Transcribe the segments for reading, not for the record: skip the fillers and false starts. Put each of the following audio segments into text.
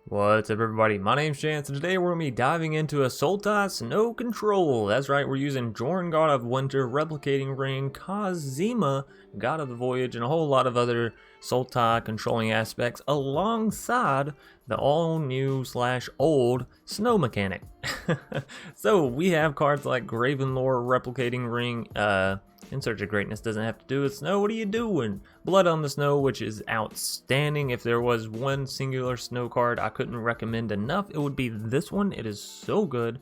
What's up, everybody? My name's Chance, and today we're going to be diving into a Wotc Snow Control. That's right, we're using Jorn, God of Winter, Replicating Ring, Kazima, God of the Voyage, and a whole lot of other Wotc controlling aspects alongside the all-new/old Snow mechanic. So we have cards like Gravenlore, Replicating Ring, In Search of Greatness doesn't have to do with snow. What are you doing? Blood on the Snow, which is outstanding. If there was one singular snow card I couldn't recommend enough, it would be this one. It is so good.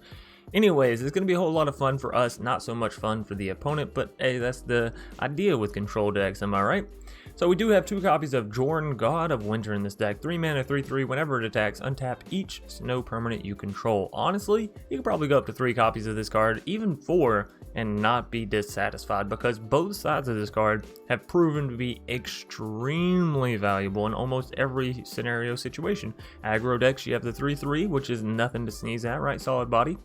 Anyways, it's going to be a whole lot of fun for us, not so much fun for the opponent, but hey, that's the idea with control decks, am I right? So we do have 2 copies of Jorn, God of Winter in this deck. 3 mana, 3/3. Whenever it attacks, untap each snow permanent you control. Honestly, you could probably go up to 3 copies of this card, even 4, and not be dissatisfied, because both sides of this card have proven to be extremely valuable in almost every scenario situation. Aggro decks, you have the 3/3, which is nothing to sneeze at, right? Solid body.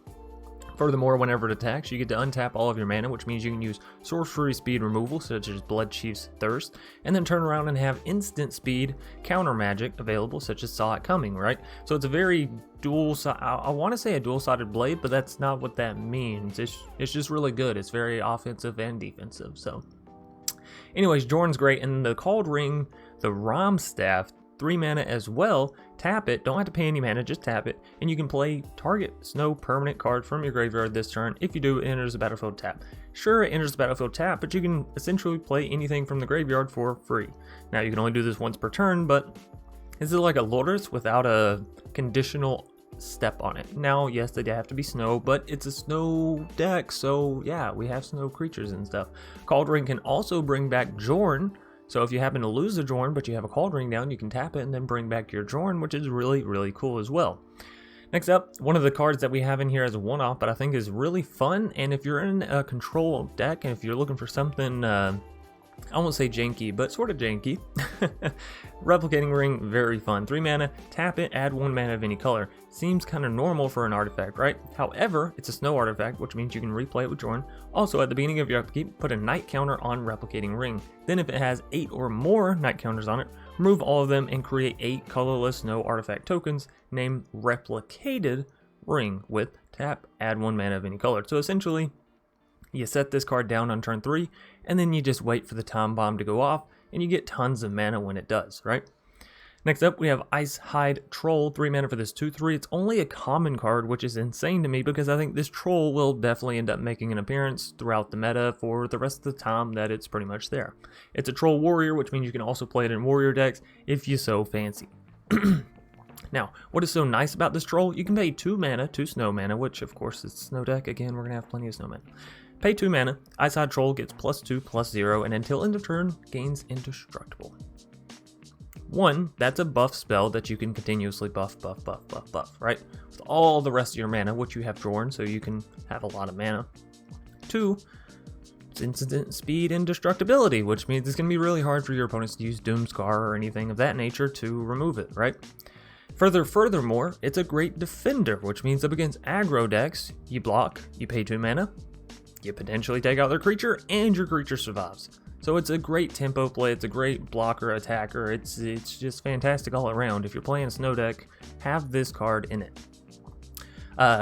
Furthermore, whenever it attacks, you get to untap all of your mana, which means you can use sorcery speed removal, such as Blood Chief's Thirst, and then turn around and have instant speed counter magic available, such as Saw It Coming, right? So it's a very I want to say a dual-sided blade, but that's not what that means. It's just really good. It's very offensive and defensive. So anyways, Jorn's great, and the Called Ring, the Rom Staff, 3 mana as well. Tap it, don't have to pay any mana, just tap it, and you can play target snow permanent card from your graveyard this turn. If you do, it enters the battlefield tap. Sure, it enters the battlefield tap, but you can essentially play anything from the graveyard for free. Now, you can only do this once per turn, but is it like a Lotus without a conditional step on it? Now, yes, they have to be snow, but it's a snow deck, so yeah, we have snow creatures and stuff. Called Ring can also bring back Jorn. So if you happen to lose a Jorn, but you have a Called Ring down, you can tap it and then bring back your Jorn, which is really, really cool as well. Next up, one of the cards that we have in here as a one-off, but I think is really fun, and if you're in a control deck, and if you're looking for something, I won't say janky, but sort of janky. Replicating Ring, very fun. 3 mana, tap it, add 1 mana of any color. Seems kind of normal for an artifact, right? However, it's a snow artifact, which means you can replay it with Jorn. Also, at the beginning of your upkeep, put a night counter on Replicating Ring. Then if it has 8 or more night counters on it, remove all of them and create 8 colorless snow artifact tokens named Replicated Ring with tap, add 1 mana of any color. So essentially, you set this card down on turn 3, and then you just wait for the time bomb to go off, and you get tons of mana when it does, right? Next up, we have Ice Hide Troll, 3 mana for this 2/3. It's only a common card, which is insane to me, because I think this troll will definitely end up making an appearance throughout the meta for the rest of the time that it's pretty much there. It's a troll warrior, which means you can also play it in warrior decks if you so fancy. Now, what is so nice about this troll? You can pay 2 mana, 2 snow mana, which of course is snow deck. Again, we're going to have plenty of snow mana. Pay 2 mana, Ice Hide Troll gets +2/+0, and until end of turn, gains Indestructible. 1, that's a buff spell that you can continuously buff, right? With all the rest of your mana, which you have Jorn, so you can have a lot of mana. 2, it's instant speed Indestructibility, which means it's going to be really hard for your opponents to use Doomscar or anything of that nature to remove it, right? Furthermore, it's a great defender, which means up against aggro decks, you block, you pay 2 mana, you potentially take out their creature, and your creature survives. So it's a great tempo play, it's a great blocker, attacker, it's just fantastic all around. If you're playing a snow deck, have this card in it.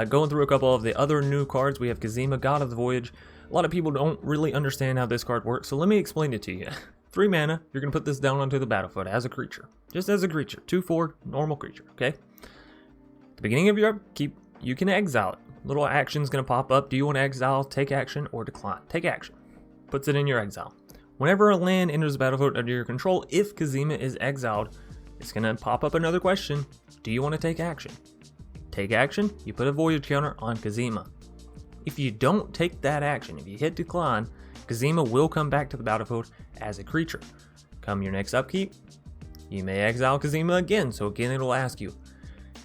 Going through a couple of the other new cards, we have Kazima, God of the Voyage. A lot of people don't really understand how this card works, so let me explain it to you. 3 mana, you're going to put this down onto the battlefield as a creature. Just as a creature. 2/4, normal creature, okay? At the beginning of your upkeep, you can exile it. Little action's going to pop up. Do you want to exile, take action, or decline? Take action. Puts it in your exile. Whenever a land enters the battlefield under your control, if Kazima is exiled, it's going to pop up another question. Do you want to take action? Take action, you put a voyage counter on Kazima. If you don't take that action, if you hit decline, Kazima will come back to the battlefield as a creature. Come your next upkeep, you may exile Kazima again, so again it'll ask you.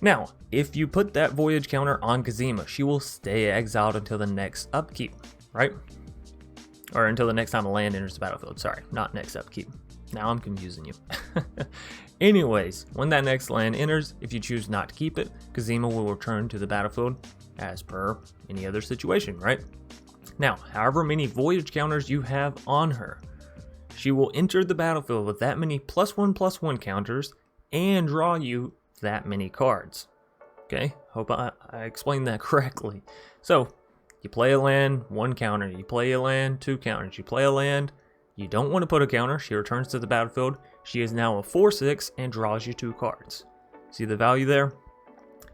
Now, if you put that voyage counter on Kazima, she will stay exiled until the next upkeep, right? Or until the next time a land enters the battlefield. Sorry, not next upkeep. Now I'm confusing you. Anyways, when that next land enters, if you choose not to keep it, Kazima will return to the battlefield as per any other situation, right? Now, however many voyage counters you have on her, she will enter the battlefield with that many +1/+1 counters and draw you that many cards. Okay, hope I explained that correctly. So, you play a land, 1 counter. You play a land, 2 counters. You play a land, you don't want to put a counter. She returns to the battlefield. She is now a 4/6 and draws you 2 cards. See the value there?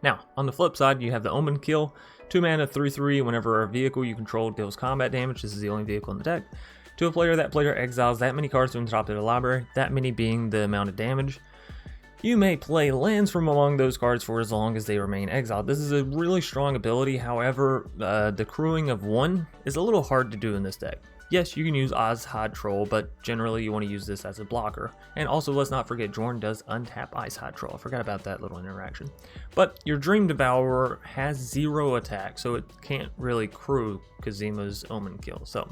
Now, on the flip side, you have the Omen Kill. 2 mana, 3/3. Whenever a vehicle you control deals combat damage, this is the only vehicle in the deck, to a player, that player exiles that many cards from the top of their library, that many being the amount of damage. You may play lands from among those cards for as long as they remain exiled. This is a really strong ability. However, the crewing of 1 is a little hard to do in this deck. Yes, you can use Ice Hide Troll, but generally you want to use this as a blocker. And also, let's not forget, Jorn does untap Ice Hide Troll. I forgot about that little interaction. But your Dream Devourer has 0 attack, so it can't really crew Kazima's Omen Kill. So,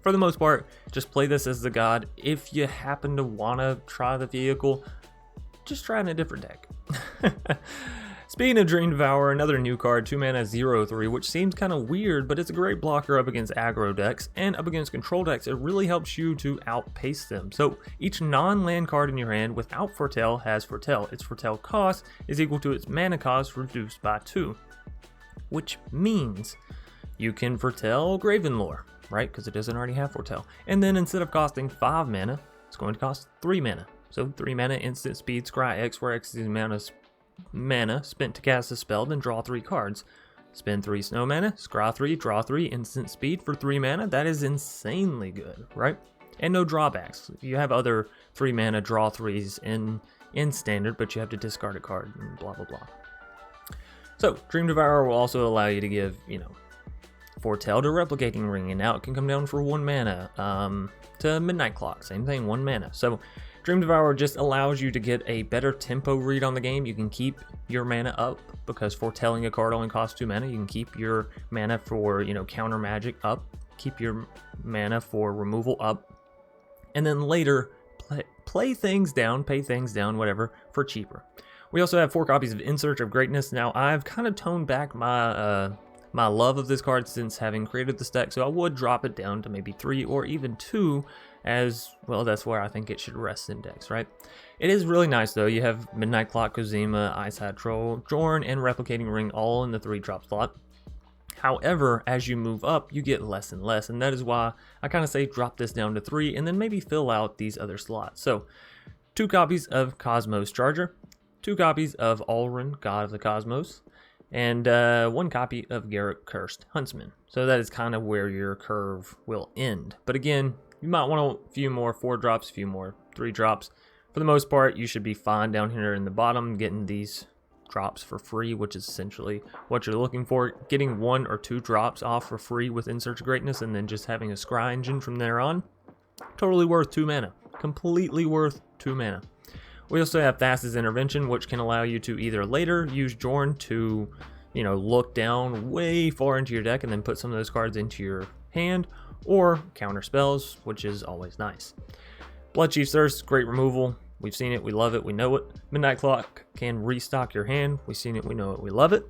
for the most part, just play this as the god. If you happen to want to try the vehicle, just try in a different deck. Speaking of Dream Devourer, another new card, 2 mana, 0/3, which seems kind of weird, but it's a great blocker up against aggro decks, and up against control decks, it really helps you to outpace them. So each non-land card in your hand without Foretell has Foretell. Its Foretell cost is equal to its mana cost reduced by 2, which means you can Foretell Gravenlore, right? Because it doesn't already have Foretell. And then instead of costing 5 mana, it's going to cost 3 mana. So 3 mana, instant speed, scry X, where X is the amount of mana spent to cast a spell, then draw 3 cards. Spend 3 snow mana, scry 3, draw 3, instant speed for 3 mana. That is insanely good, right? And no drawbacks. You have other 3 mana draw 3s in standard, but you have to discard a card and blah blah blah. So Dream Devourer will also allow you to give, Foretell to Replicating Ring, and now it can come down for 1 mana. To Midnight Clock, same thing, 1 mana. So Dream Devourer just allows you to get a better tempo read on the game. You can keep your mana up because foretelling a card only costs 2 mana. You can keep your mana for, counter magic up, keep your mana for removal up, and then later play things down, pay things down, whatever, for cheaper. We also have 4 copies of In Search of Greatness. Now, I've kind of toned back my my love of this card since having created this deck, so I would drop it down to maybe 3 or even 2, as well. That's where I think it should rest in decks, right? It is really nice though. You have Midnight Clock, Kozima, Ice Hat Troll, Jorn, and Replicating Ring all in the 3-drop slot. However, as you move up, you get less and less, and that is why I kind of say drop this down to 3 and then maybe fill out these other slots. So 2 copies of Cosmos Charger, 2 copies of Alrun, God of the Cosmos, and 1 copy of Garrett Cursed Huntsman. So that is kind of where your curve will end. But again, you might want a few more 4 drops, a few more 3 drops. For the most part, you should be fine down here in the bottom, getting these drops for free, which is essentially what you're looking for. Getting 1 or 2 drops off for free with In Search of Greatness, and then just having a scry engine from there on. Totally worth 2 mana. Completely worth 2 mana. We also have Thassa's Intervention, which can allow you to either later use Jorn to, look down way far into your deck and then put some of those cards into your hand, or counter spells, which is always nice. Bloodchief's Thirst, great removal. We've seen it, we love it, we know it. Midnight Clock can restock your hand. We've seen it, we know it, we love it.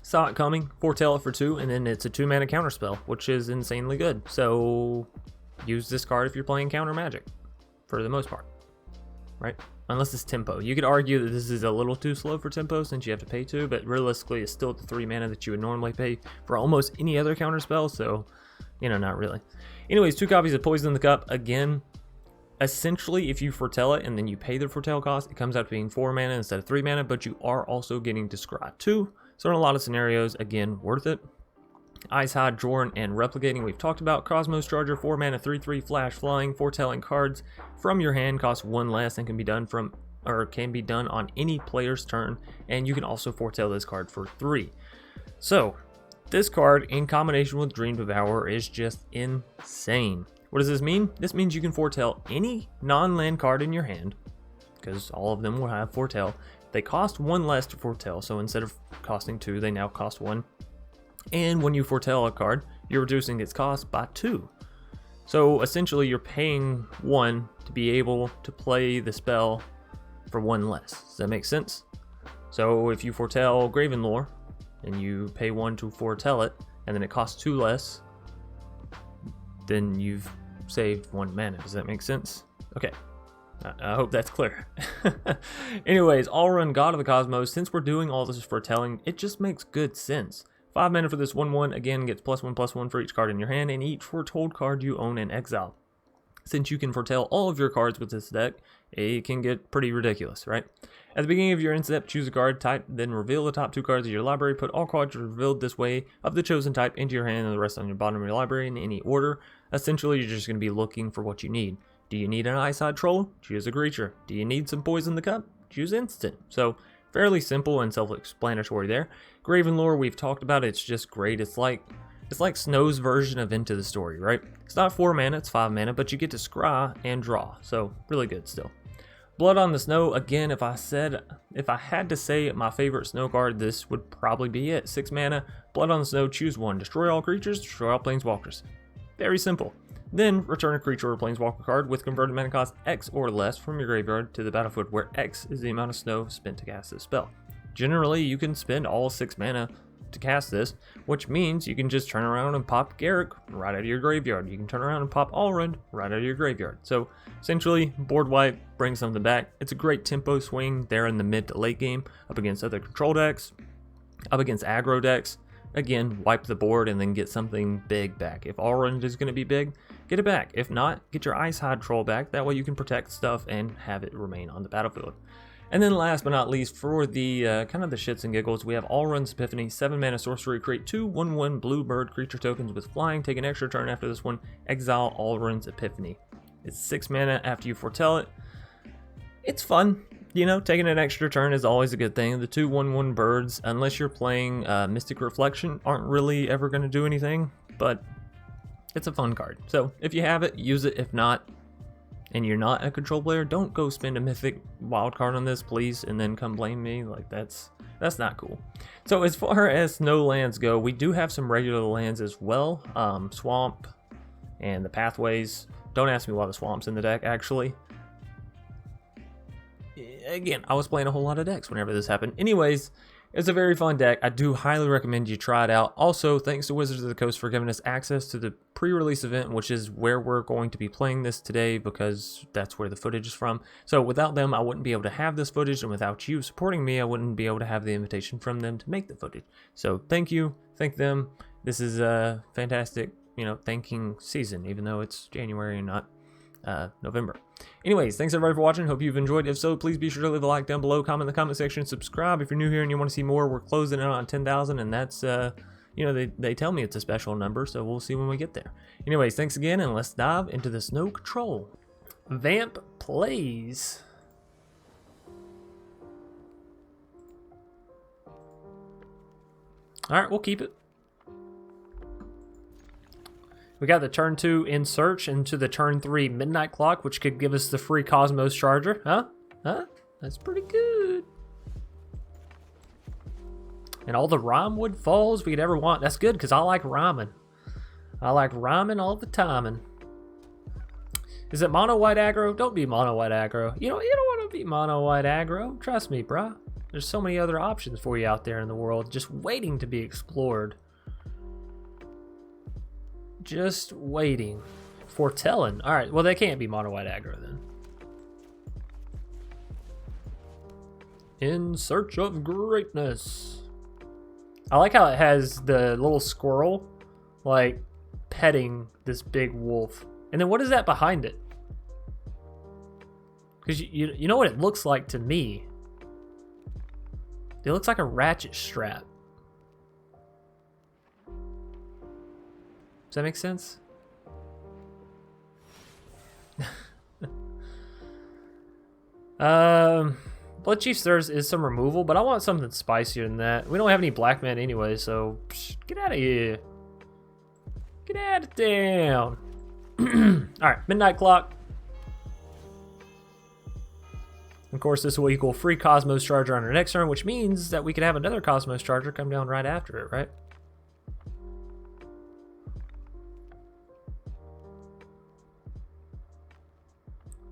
Saw it coming, foretell it for 2, and then it's a 2 mana counter spell, which is insanely good. So use this card if you're playing counter magic, for the most part, right? Unless it's tempo. You could argue that this is a little too slow for tempo since you have to pay 2, but realistically it's still the 3 mana that you would normally pay for almost any other counter spell, so, not really. Anyways, 2 copies of Poison in the Cup. Again, essentially, if you foretell it and then you pay the foretell cost, it comes out to being 4 mana instead of 3 mana, but you are also getting to scry 2. So in a lot of scenarios, again, worth it. Ice Hide, Jorn, and Replicating we've talked about. Cosmos Charger, 4 mana, 3/3 flash flying. Foretelling cards from your hand cost 1 less and can be done on any player's turn, and you can also foretell this card for 3. So this card in combination with Dream Devourer is just insane. What does this mean? This means you can foretell any non-land card in your hand, because all of them will have foretell. They cost 1 less to foretell, so instead of costing 2, they now cost 1. And when you foretell a card, you're reducing its cost by 2. So essentially you're paying 1 to be able to play the spell for 1 less. Does that make sense? So if you foretell Gravenlore and you pay 1 to foretell it, and then it costs 2 less, then you've saved 1 mana. Does that make sense? Okay. I hope that's clear. Anyways, All-Run God of the Cosmos, since we're doing all this foretelling, it just makes good sense. 5 mana for this 1/1, again, gets +1/+1 for each card in your hand, and each foretold card you own in exile. Since you can foretell all of your cards with this deck, it can get pretty ridiculous, right? At the beginning of your end step, choose a card type, then reveal the top 2 cards of your library. Put all cards revealed this way of the chosen type into your hand and the rest on your bottom of your library in any order. Essentially, you're just going to be looking for what you need. Do you need an Ice-Hide Troll? Choose a creature. Do you need some Poison in the Cup? Choose instant. So, fairly simple and self-explanatory there. Graven Lore, we've talked about it. It's just great. It's like Snow's version of Into the Story, right? It's not 4 mana, it's 5 mana, but you get to scry and draw. So, really good still. Blood on the Snow, again, if I had to say my favorite snow card, this would probably be it. 6 mana, Blood on the Snow, choose 1. Destroy all creatures, destroy all planeswalkers. Very simple. Then, return a creature or planeswalker card with converted mana cost X or less from your graveyard to the battlefield, where X is the amount of snow spent to cast this spell. Generally, you can spend all 6 mana to cast this, which means you can just turn around and pop Garruk right out of your graveyard. You can turn around and pop All-Run right out of your graveyard. So, essentially, board wipe, bring something back. It's a great tempo swing there in the mid to late game, up against other control decks, up against aggro decks. Again, wipe the board and then get something big back. If All-Run is going to be big, get it back. If not, get your Ice-Hide Troll back. That way you can protect stuff and have it remain on the battlefield. And then last but not least, for the kind of the shits and giggles, we have All-Run's Epiphany, 7 mana sorcery, create 2 1/1 blue bird creature tokens with flying, take an extra turn after this one, exile All-Run's Epiphany. It's 6 mana after you foretell it. It's fun. You know, taking an extra turn is always a good thing. The 2 1/1 birds, unless you're playing Mystic Reflection, aren't really ever going to do anything, but it's a fun card. So if you have it, use it. If not, and you're not a control player, don't go spend a mythic wild card on this, please, and then come blame me. Like, that's not cool. So as far as snow lands go, we do have some regular lands as well. Swamp and the Pathways. Don't ask me why the Swamp's in the deck, actually. Again, I was playing a whole lot of decks whenever this happened. Anyways, it's a very fun deck. I do highly recommend you try it out. Also, thanks to Wizards of the Coast for giving us access to the pre-release event, which is where we're going to be playing this today because that's where the footage is from. So without them, I wouldn't be able to have this footage, and without you supporting me, I wouldn't be able to have the invitation from them to make the footage. So thank you, thank them. This is a fantastic, thanking season, even though it's January and not November. Anyways, thanks everybody for watching. Hope you've enjoyed. If so, please be sure to leave a like down below, comment in the comment section, subscribe if you're new here and you want to see more. We're closing in on 10,000, and that's they tell me it's a special number, so we'll see when we get there. Anyways, thanks again, and let's dive into the Snow Control. Vamp plays. All right, we'll keep it. We got the turn 2 In Search into the turn 3 Midnight Clock, which could give us the free Cosmos Charger. Huh? That's pretty good. And all the Rhymewood Falls we could ever want. That's good, because I like rhyming. I like rhyming all the timing. Is it mono white aggro? Don't be mono white aggro. You don't want to be mono white aggro. Trust me, bruh. There's so many other options for you out there in the world, just waiting to be explored. Just waiting. Foretelling. Alright, well, they can't be mono white aggro then. In Search of Greatness. I like how it has the little squirrel, like, petting this big wolf. And then what is that behind it? Because you know what it looks like to me? It looks like a ratchet strap. Does that make sense? Blood Chief Stirs is some removal, but I want something spicier than that. We don't have any black men anyway, so get out of here. Get out of town. Alright, Midnight Clock. Of course, this will equal free Cosmos Charger on our next turn, which means that we could have another Cosmos Charger come down right after it, right?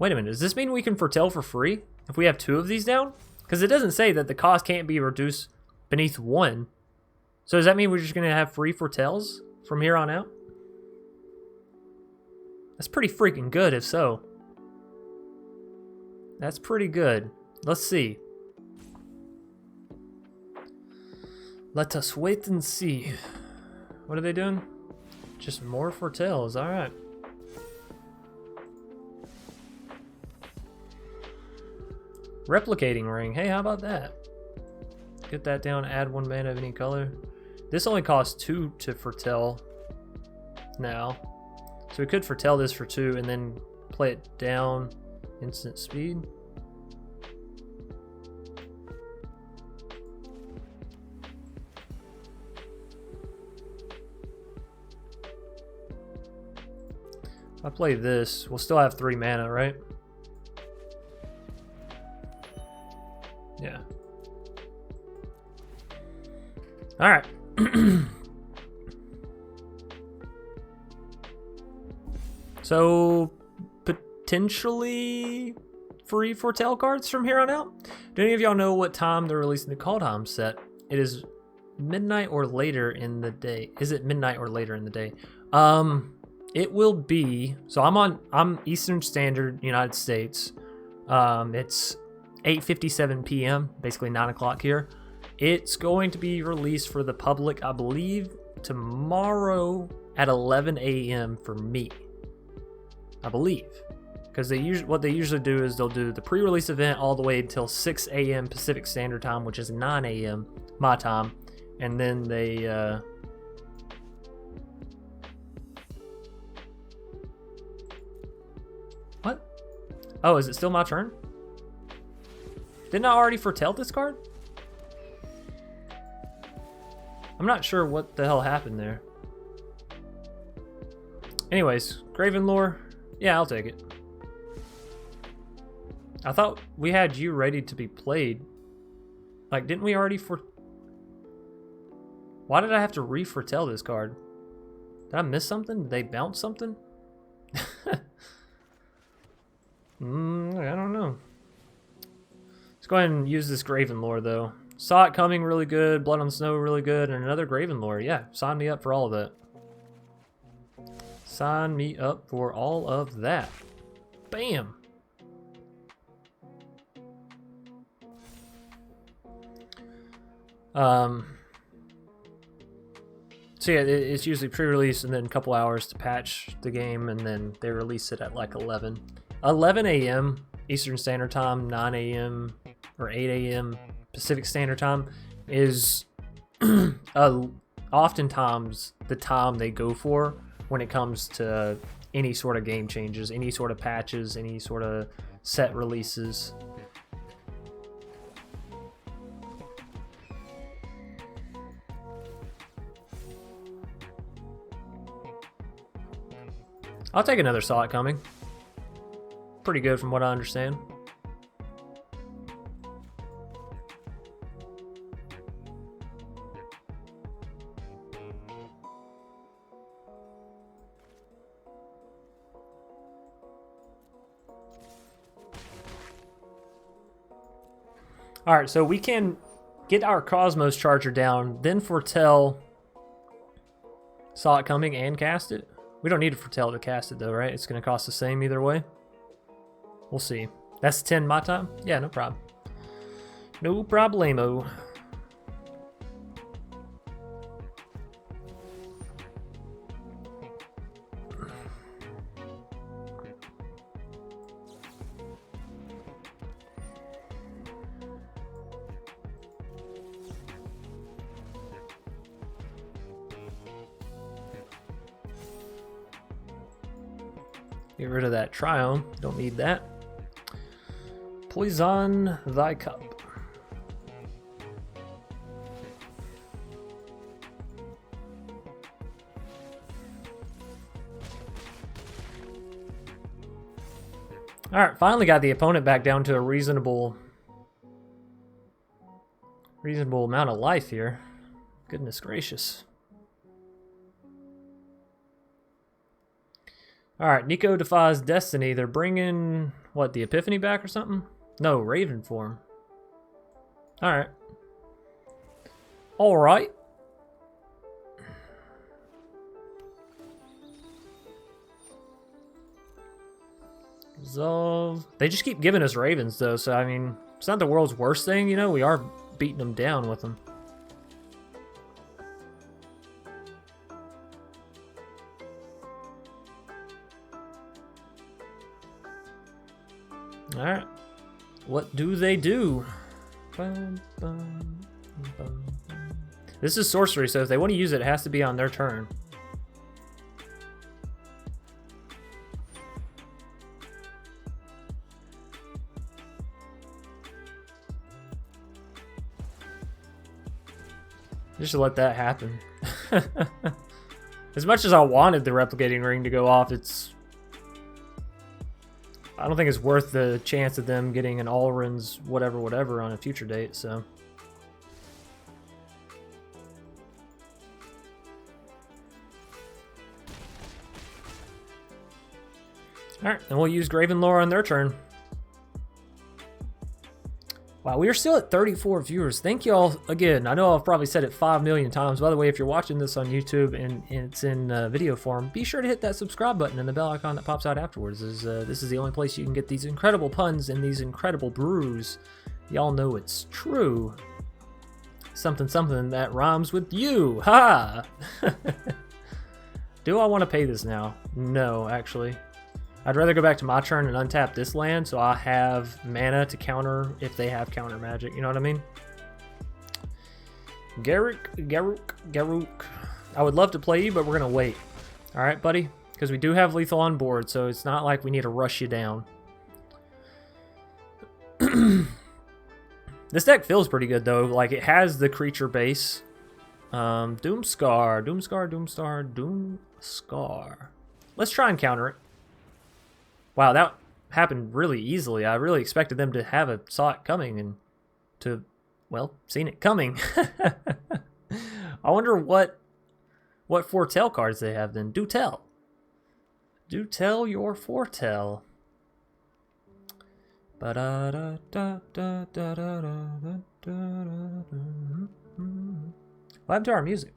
Wait a minute, does this mean we can foretell for free if we have 2 of these down? Because it doesn't say that the cost can't be reduced beneath 1. So does that mean we're just going to have free foretells from here on out? That's pretty freaking good if so. That's pretty good. Let's see. Let us wait and see. What are they doing? Just more foretells. All right. Replicating ring. Hey, how about that? Get that down. Add 1 mana of any color. This only costs 2 to foretell now. So we could foretell this for 2 and then play it down. Instant speed. If I play this, we'll still have 3 mana, right? Yeah. All right. So potentially free foretell cards from here on out. Do any of y'all know what time they're releasing the call time set? It is midnight or later in the day. Is it midnight or later in the day? It will be, so I'm Eastern Standard United States. It's 8:57 p.m., basically 9 o'clock here. It's going to be released for the public, I believe, tomorrow at 11 a.m. for me. I believe. Because what they usually do is they'll do the pre-release event all the way until 6 a.m. Pacific Standard Time, which is 9 a.m. my time. And then they... What? Oh, is it still my turn? Didn't I already foretell this card? I'm not sure what the hell happened there. Anyways, Graven Lore. Yeah, I'll take it. I thought we had you ready to be played. Like, didn't we already Why did I have to re-foretell this card? Did I miss something? Did they bounce something? I don't know. Let's go ahead and use this Graven Lore, though. Saw it coming, really good. Blood on the Snow, really good. And another Graven Lore. Yeah, sign me up for all of that. Sign me up for all of that. Bam! So yeah, it's usually pre-release and then a couple hours to patch the game, and then they release it at like 11 a.m. Eastern Standard Time, 9 a.m. or 8 a.m. Pacific Standard Time is oftentimes the time they go for when it comes to any sort of game changes, any sort of patches, any sort of set releases. I'll take another Saw It Coming. Pretty good from what I understand. Alright, so we can get our Cosmos Charger down, then foretell Saw It Coming and cast it. We don't need to foretell to cast it though, right? It's going to cost the same either way. We'll see. That's 10 my time? Yeah, no problem. No problemo. Get rid of that Triome. Don't need that. Poison thy cup. Alright, finally got the opponent back down to a reasonable amount of life here. Goodness gracious. Alright, Nico defies destiny. They're bringing, what, the Epiphany back or something? No, Raven form. Alright. Alright. Resolve. They just keep giving us ravens though, so I mean, it's not the world's worst thing, you know? We are beating them down with them. Alright. What do they do? This is sorcery, so if they want to use it, it has to be on their turn. Just to let that happen. As much as I wanted the replicating ring to go off, I don't think it's worth the chance of them getting an Alrund's whatever on a future date, so. Alright, and we'll use Gravenlore on their turn. Wow, we are still at 34 viewers. Thank you all again. I know I've probably said it 5 million times. By the way, if you're watching this on YouTube and it's in video form, be sure to hit that subscribe button and the bell icon that pops out afterwards. This is the only place you can get these incredible puns and these incredible brews. Y'all know it's true. Something that rhymes with you. Ha! Do I want to pay this now? No, actually. I'd rather go back to my turn and untap this land so I have mana to counter if they have counter magic, you know what I mean? Garruk. I would love to play you, but we're going to wait. Alright, buddy? Because we do have lethal on board, so it's not like we need to rush you down. This deck feels pretty good, though. Like, it has the creature base. Doomscar. Let's try and counter it. Wow, that happened really easily. I really expected them to have saw it coming and to, well, seen it coming. I wonder what foretell cards they have then. Do tell. Do tell your foretell. What happened to our music?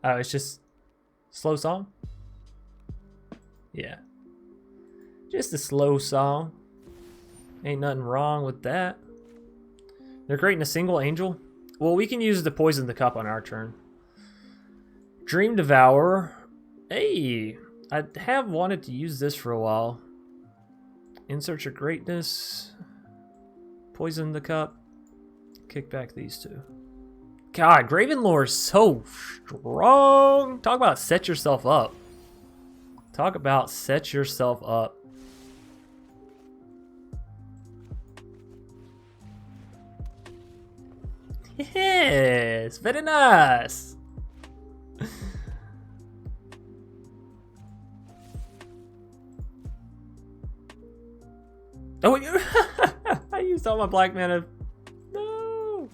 Oh, it's just slow song? Yeah. Just a slow song. Ain't nothing wrong with that. They're creating a single angel. Well, we can use to poison the cup on our turn. Dream Devourer. Hey, I have wanted to use this for a while. In Search of Greatness. Poison the cup. Kick back these two. God, Gravenlore is so strong. Talk about set yourself up. Talk about set yourself up. Yes, very nice. Oh, I used all my black mana. No.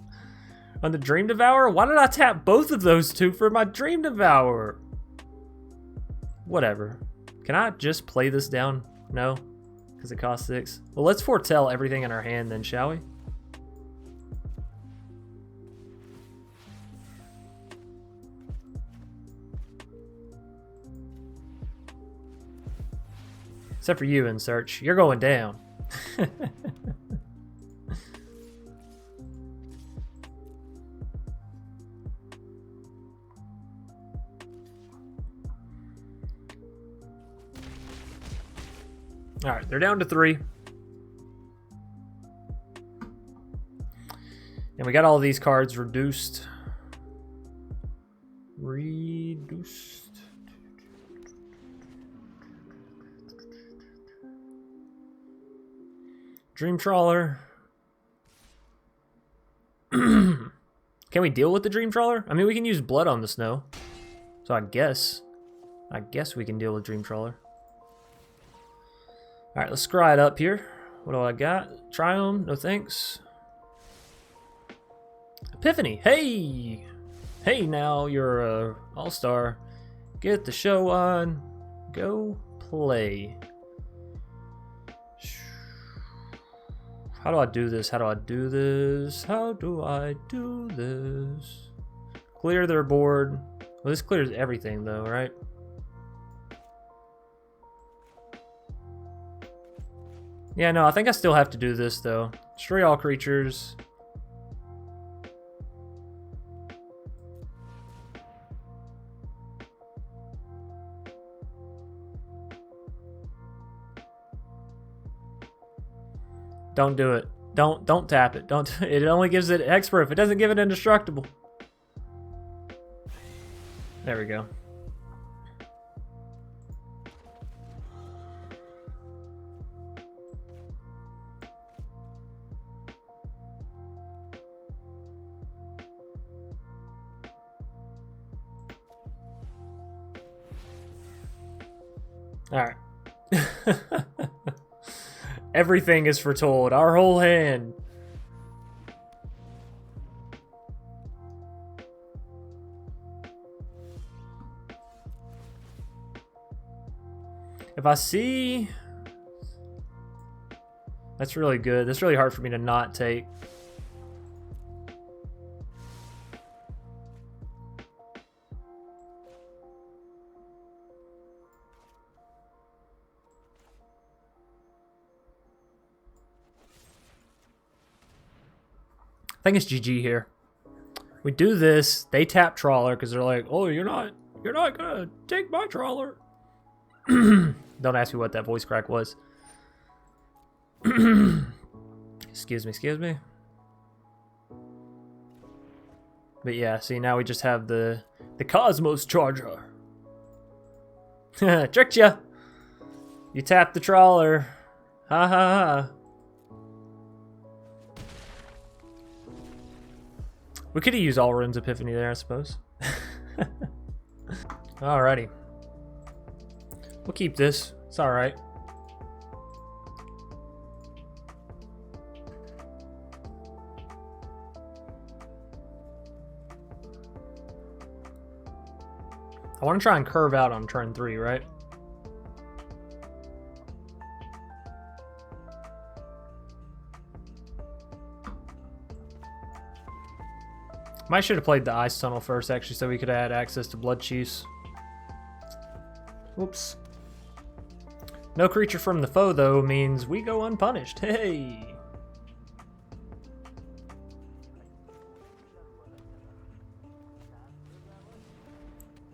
On the Dream Devourer? Why did I tap both of those two for my Dream Devourer? Whatever. Can I just play this down? No? Because it costs 6. Well, let's foretell everything in our hand then, shall we? Except for you, In Search. You're going down. Alright, they're down to 3. And we got all these cards reduced. Dream Trawler. Can we deal with the Dream Trawler? I mean, we can use Blood on the Snow. So I guess we can deal with Dream Trawler. Alright, let's scry it up here. What do I got? Triome, no thanks. Epiphany, hey! Hey now, you're a all-star. Get the show on. Go play. How do I do this? How do I do this? How do I do this? Clear their board. Well, this clears everything though, right? Yeah, no, I think I still have to do this, though. Destroy all creatures. Don't do it. Don't tap it. Don't. It only gives it expert. It doesn't give it indestructible. There we go. All right. Everything is foretold. Our whole hand. If I see... That's really good. That's really hard for me to not take. I think it's GG here. We do this, they tap trawler because they're like, "Oh, you're not gonna take my trawler." Don't ask me what that voice crack was. Excuse me. But yeah, see, now we just have the Cosmos Charger. Tricked ya. You tapped the trawler. Ha ha ha. We could have used Alrund's Epiphany there, I suppose. Alrighty. We'll keep this. It's alright. I want to try and curve out on turn 3, right? Might should have played the Ice Tunnel first, actually, so we could add access to Blood Chiefs. Whoops. No creature from the foe, though, means we go unpunished. Hey!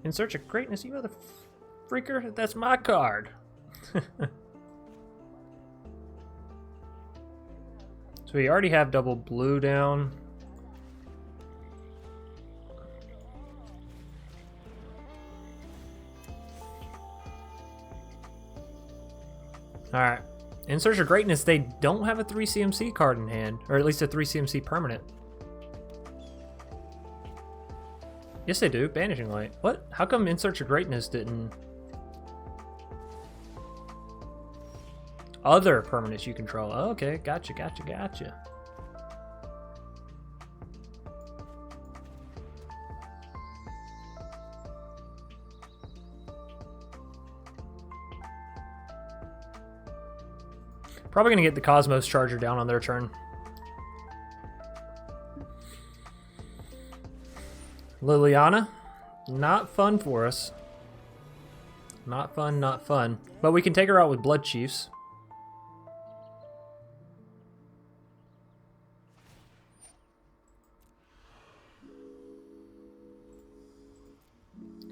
In Search of Greatness, you mother freaker? That's my card. So we already have double blue down. Alright. In Search of Greatness, they don't have a 3 CMC card in hand. Or at least a 3 CMC permanent. Yes, they do. Banishing Light. What? How come In Search of Greatness didn't... Other permanents you control. Oh, okay. Gotcha. Probably going to get the Cosmos Charger down on their turn. Liliana, not fun for us. Not fun. But we can take her out with Blood Chiefs.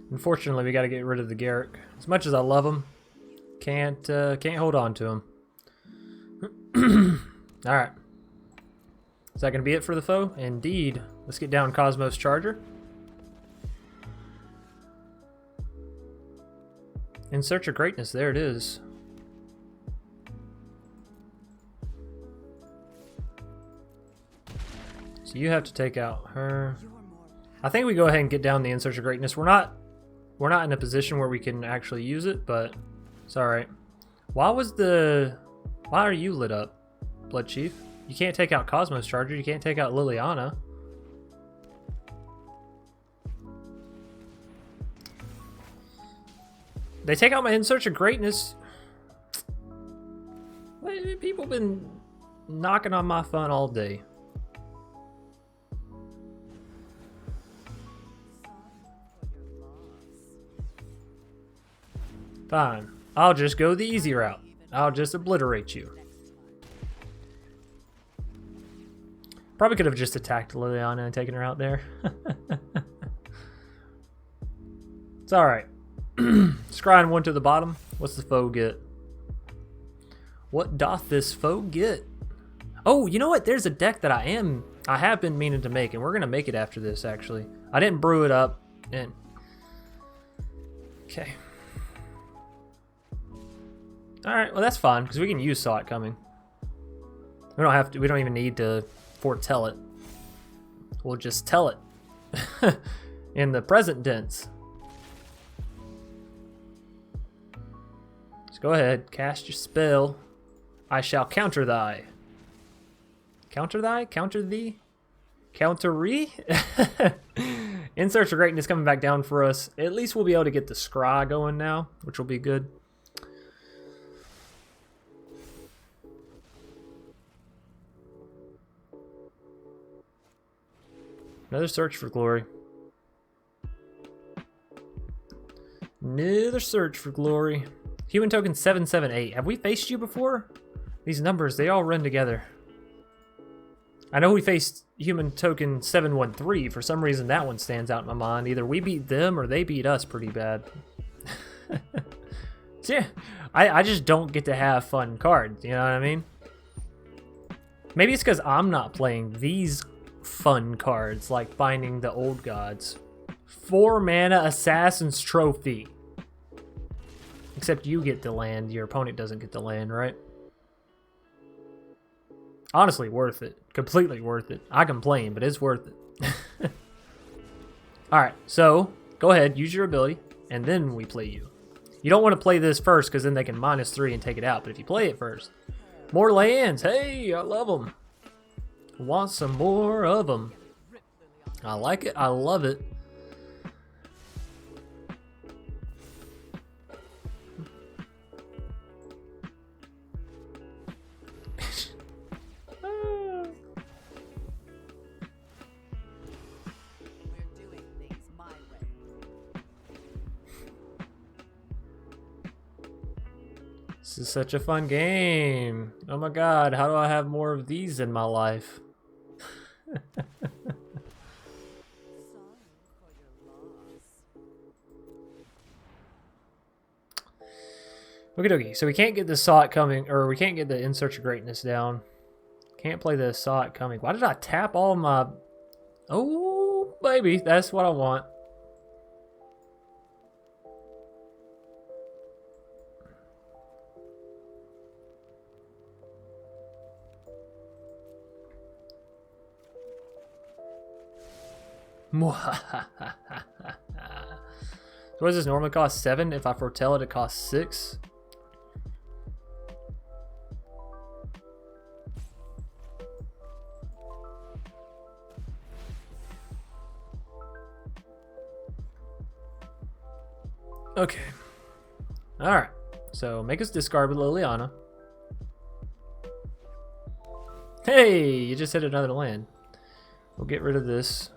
Unfortunately, we got to get rid of the Garrick. As much as I love him, can't hold on to him. Alright. Is that going to be it for the foe? Indeed. Let's get down Cosmos Charger. In Search of Greatness, there it is. So you have to take out her. I think we go ahead and get down the In Search of Greatness. We're not in a position where we can actually use it, but it's alright. Why are you lit up, Blood Chief? You can't take out Cosmos Charger, you can't take out Liliana. They take out my In Search of Greatness. People been knocking on my fun all day. Fine. I'll just go the easy route. I'll just obliterate you. Probably could have just attacked Liliana and taken her out there. It's alright. Scrying one to the bottom. What's the foe get? What doth this foe get? Oh, you know what? There's a deck that I have been meaning to make, and we're gonna make it after this, actually. I didn't brew it up, and... Okay. Alright, well that's fine, because we can use Saw It Coming. We don't even need to foretell it. We'll just tell it. In the present tense. Go ahead, cast your spell. I shall counter thy. Counter thy? Counter thee? Counter-re? In Search for Greatness coming back down for us. At least we'll be able to get the scry going now, which will be good. Another Search for Glory. Another Search for Glory. Human token 778. Have we faced you before? These numbers, they all run together. I know we faced human token 713. For some reason, that one stands out in my mind. Either we beat them or they beat us pretty bad. So yeah, I just don't get to have fun cards. You know what I mean? Maybe it's because I'm not playing these fun cards like Binding the Old Gods. 4 mana Assassin's Trophy. Except you get the land, your opponent doesn't get the land, right? Honestly, worth it. Completely worth it. I complain, but it's worth it. Alright, so go ahead, use your ability, and then we play you. You don't want to play this first, because then they can -3 and take it out, but if you play it first. More lands! Hey, I love them. Want some more of them. I like it, I love it. This is such a fun game. Oh my god, how do I have more of these in my life? Okie dokie, so we can't get the Saw It Coming, or we can't get the In Search of Greatness down. Can't play the Saw It Coming. Why did I tap all my... Oh, baby, that's what I want. So what does this normally cost? 7? If I foretell it, it costs 6. Okay. Alright. So make us discard with Liliana. Hey! You just hit another land. We'll get rid of this.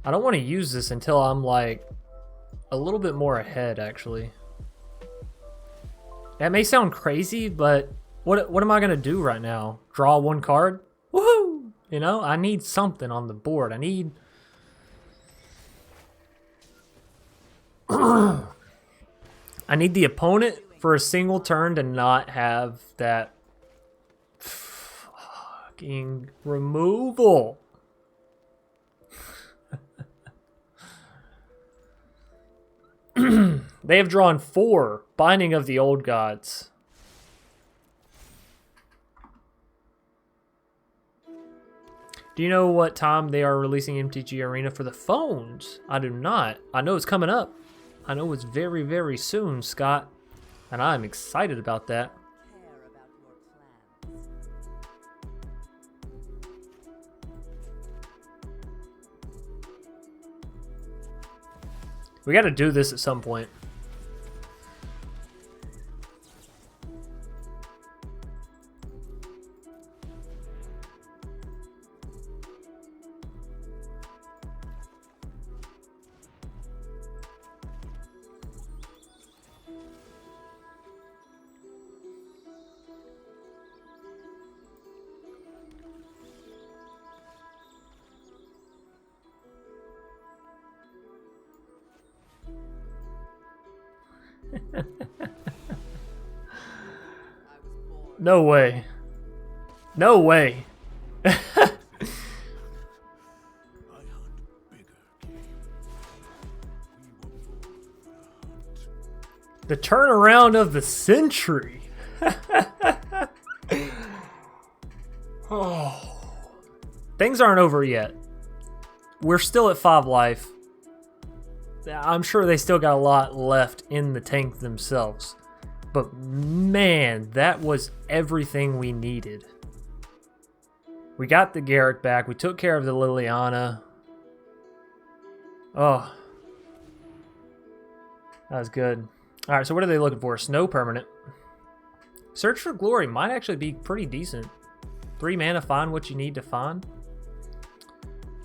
I don't want to use this until I'm like a little bit more ahead, actually. That may sound crazy, but what am I gonna do right now? Draw 1 card? Woohoo! You know, I need something on the board. I need I need the opponent for a single turn to not have that fucking removal. They have drawn 4. Binding of the Old Gods. Do you know what time they are releasing MTG Arena for the phones? I do not. I know it's coming up. I know it's very, very soon, Scott. And I'm excited about that. We gotta do this at some point. No way. No way. The turnaround of the century. Oh. Things aren't over yet. We're still at 5 life. I'm sure they still got a lot left in the tank themselves. But man, that was everything we needed. We got the Garrick back. We took care of the Liliana. Oh. That was good. Alright, so what are they looking for? Snow permanent. Search for Glory might actually be pretty decent. 3 mana, find what you need to find.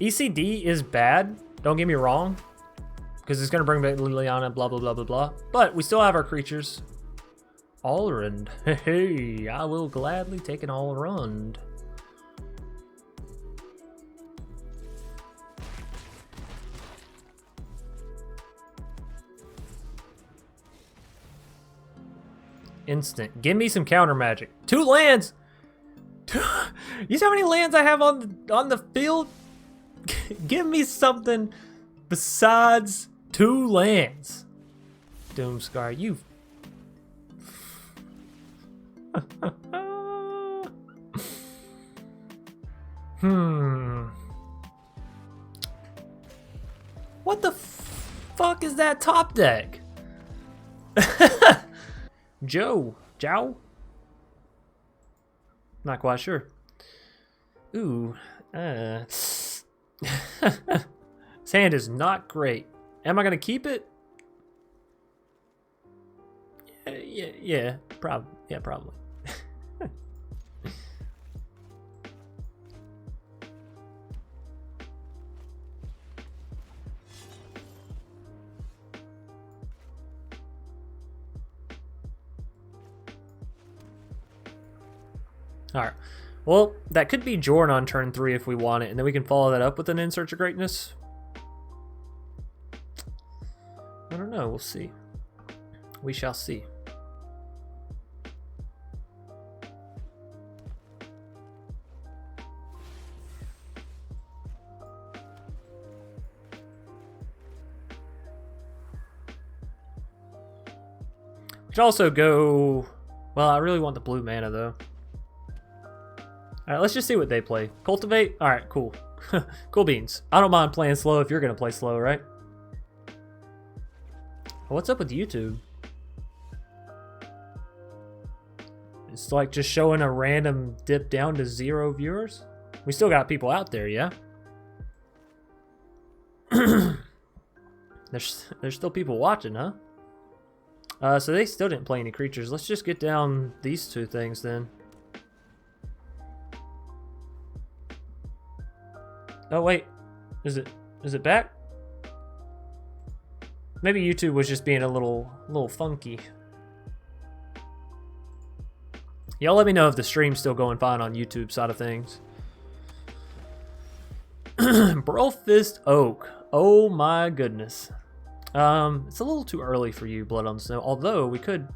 ECD is bad, don't get me wrong. Because it's going to bring back Liliana, blah, blah, blah, blah, blah. But we still have our creatures. Allrund. Hey, I will gladly take an Allrund. Instant. Give me some counter magic. 2 lands. You see how many lands I have on the field? Give me something besides 2 lands. Doomscar, you. What the fuck is that top deck? Joe? Not quite sure. Ooh. His hand is not great. Am I gonna keep it? Yeah, probably. Alright. Well, that could be Jorn on turn 3 if we want it, and then we can follow that up with an In Search of Greatness. I don't know, we'll see. We shall see. We should also go... Well, I really want the blue mana, though. Alright, let's just see what they play. Cultivate? Alright, cool. Cool beans. I don't mind playing slow if you're going to play slow, right? What's up with YouTube? It's like just showing a random dip down to 0 viewers? We still got people out there, yeah? There's still people watching, huh? So they still didn't play any creatures. Let's just get down these 2 things then. Oh wait, is it back? Maybe YouTube was just being a little funky. Y'all let me know if the stream's still going fine on YouTube side of things. Brofist Oak. Oh my goodness. It's a little too early for you, Blood on Snow. Although we could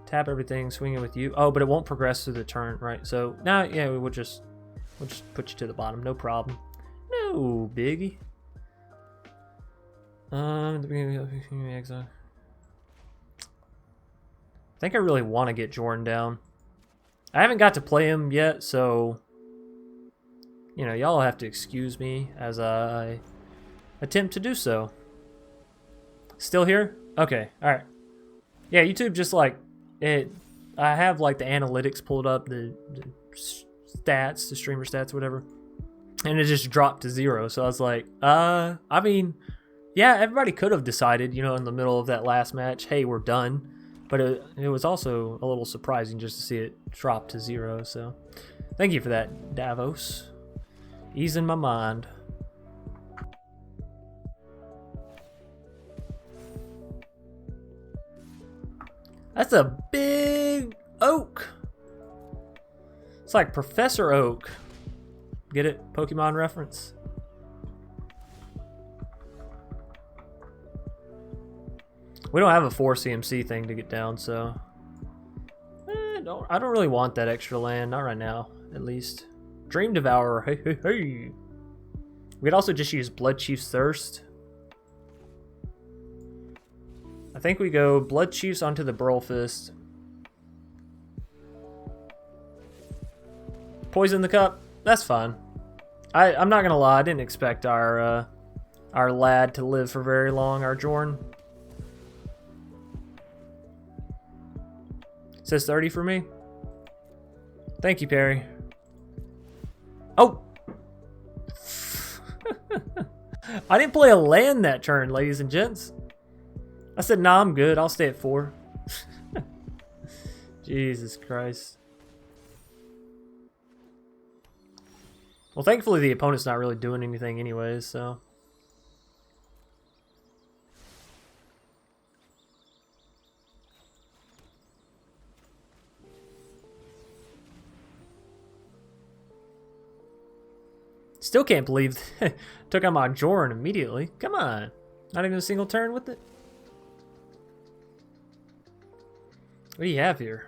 tap everything, swing it with you. Oh, but it won't progress through the turn, right? So now, yeah, we'll just put you to the bottom, no problem. No biggie. The beginning of the exile. I think I really want to get Jorn down. I haven't got to play him yet, so you know, y'all have to excuse me as I attempt to do so. Still here? Okay, alright. Yeah, YouTube just like it. I have like the analytics pulled up, the stats, the streamer stats, whatever, and it just dropped to 0. So I was like, I mean, yeah, everybody could have decided, you know, in the middle of that last match, hey, we're done. But it was also a little surprising just to see it drop to 0. So thank you for that, Davos. Easing my mind. That's a big oak. It's like Professor Oak. Get it? Pokemon reference? We don't have a 4 CMC thing to get down, so I don't really want that extra land, not right now, at least. Dream Devourer, hey hey hey. We could also just use Blood Chief's Thirst. I think we go Blood Chiefs onto the Burl Fist. Poison the cup. That's fine. I'm not gonna lie. I didn't expect our lad to live for very long. Our Jorn. It says 30 for me. Thank you, Perry. Oh. I didn't play a land that turn, ladies and gents. I said, nah, I'm good. I'll stay at 4. Jesus Christ. Well, thankfully the opponent's not really doing anything anyways, so. Still can't believe took out my Jorn immediately. Come on. Not even a single turn with it. What do you have here?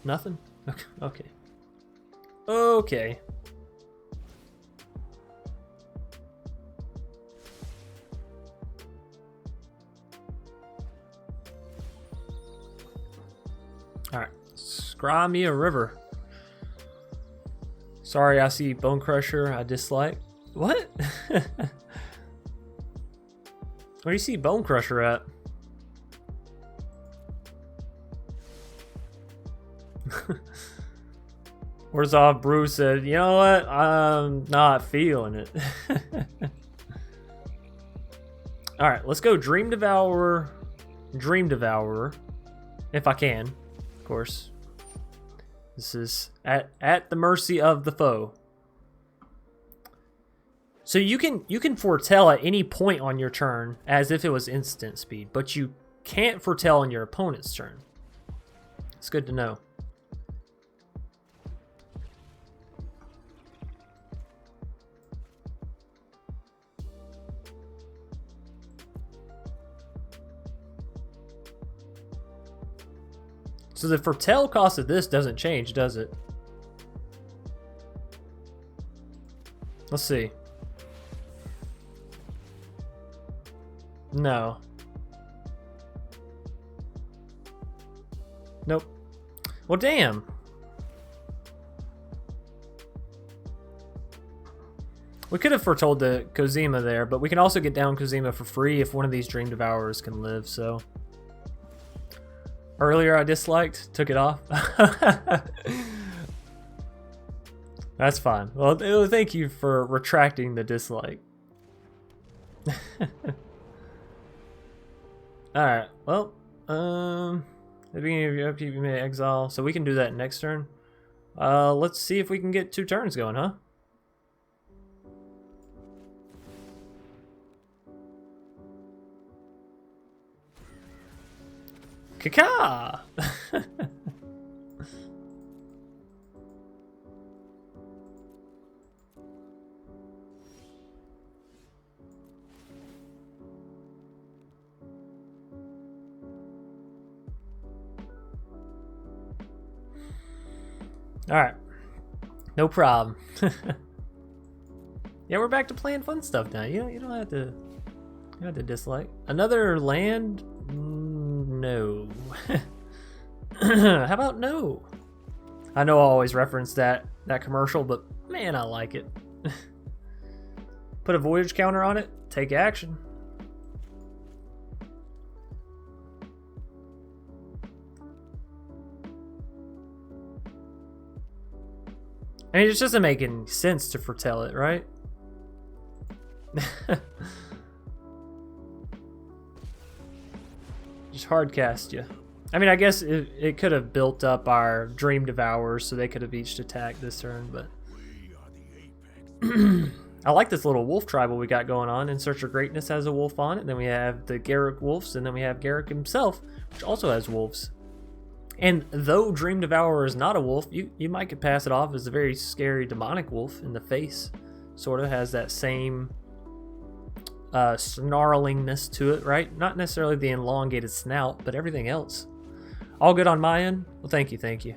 Nothing? Okay. Okay. Alright. Scry me a river. Sorry, I see Bone Crusher. I dislike. What? Where do you see Bone Crusher at? Where's off Bruce said, you know what? I'm not feeling it. Alright, let's go Dream Devourer. Dream Devourer. If I can, of course. This is at the mercy of the foe. So you can foretell at any point on your turn as if it was instant speed, but you can't foretell on your opponent's turn. It's good to know. So the foretell cost of this doesn't change, does it? Let's see. No. Nope. Well, damn. We could have foretold the Kozima there, but we can also get down Kozima for free if one of these Dream Devourers can live, so. Earlier I disliked, took it off. That's fine. Well, thank you for retracting the dislike. Alright, well, at the beginning of your upkeep you may exile, so we can do that next turn. Let's see if we can get 2 turns going, huh? Kaka! Alright. No problem. Yeah, we're back to playing fun stuff now. You don't have to dislike. Another land? No. How about no? I know I always reference that commercial, but man, I like it. Put a voyage counter on it, take action. I mean, it just doesn't make any sense to foretell it, right? Just hard cast you. I mean, I guess it could have built up our Dream Devourers so they could have each attacked this turn, but I like this little wolf tribal we got going on. In Search of Greatness has a wolf on it, and then we have the Garruk wolves, and then we have Garruk himself, which also has wolves. And though Dream Devourer is not a wolf, you might could pass it off as a very scary demonic wolf in the face. Sort of has that same snarlingness to it, right? Not necessarily the elongated snout, but everything else. All good on my end? Well, thank you, thank you.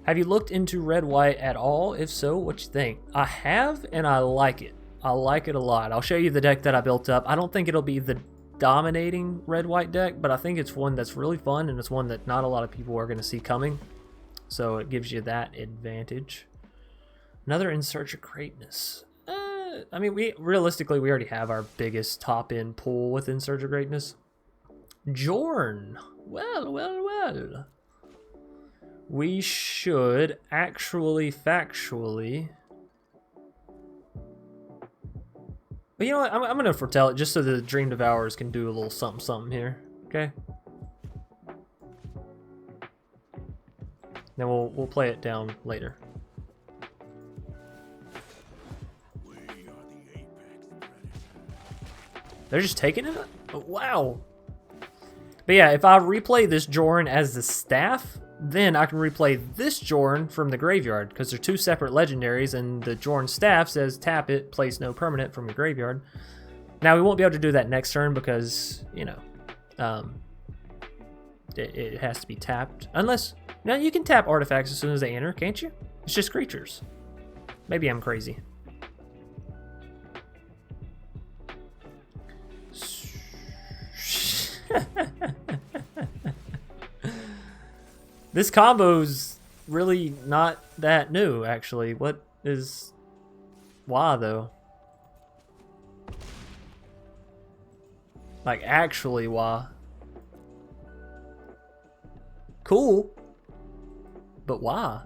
Have you looked into red-white at all? If so, what you think? I have, and I like it. I like it a lot. I'll show you the deck that I built up. I don't think it'll be the dominating red-white deck, but I think it's one that's really fun, and it's one that not a lot of people are going to see coming. So it gives you that advantage. Another In Search of Greatness. I mean, realistically, we already have our biggest top-end pool with In Search of Greatness. Jorn. Well, well, well. We should actually, factually... But you know what? I'm going to foretell it just so the Dream Devourers can do a little something something here. Okay? Then we'll play it down later. They're just taking it? Oh, wow. But yeah, if I replay this Jorn as the staff, then I can replay this Jorn from the graveyard, because they're two separate legendaries, and the Jorn staff says tap it, place no permanent from your graveyard. Now, we won't be able to do that next turn because, you know, it has to be tapped. Unless, now you can tap artifacts as soon as they enter, can't you? It's just creatures. Maybe I'm crazy. This combo's really not that new, actually. What is... Why, though? Like, actually, why? Cool. But why?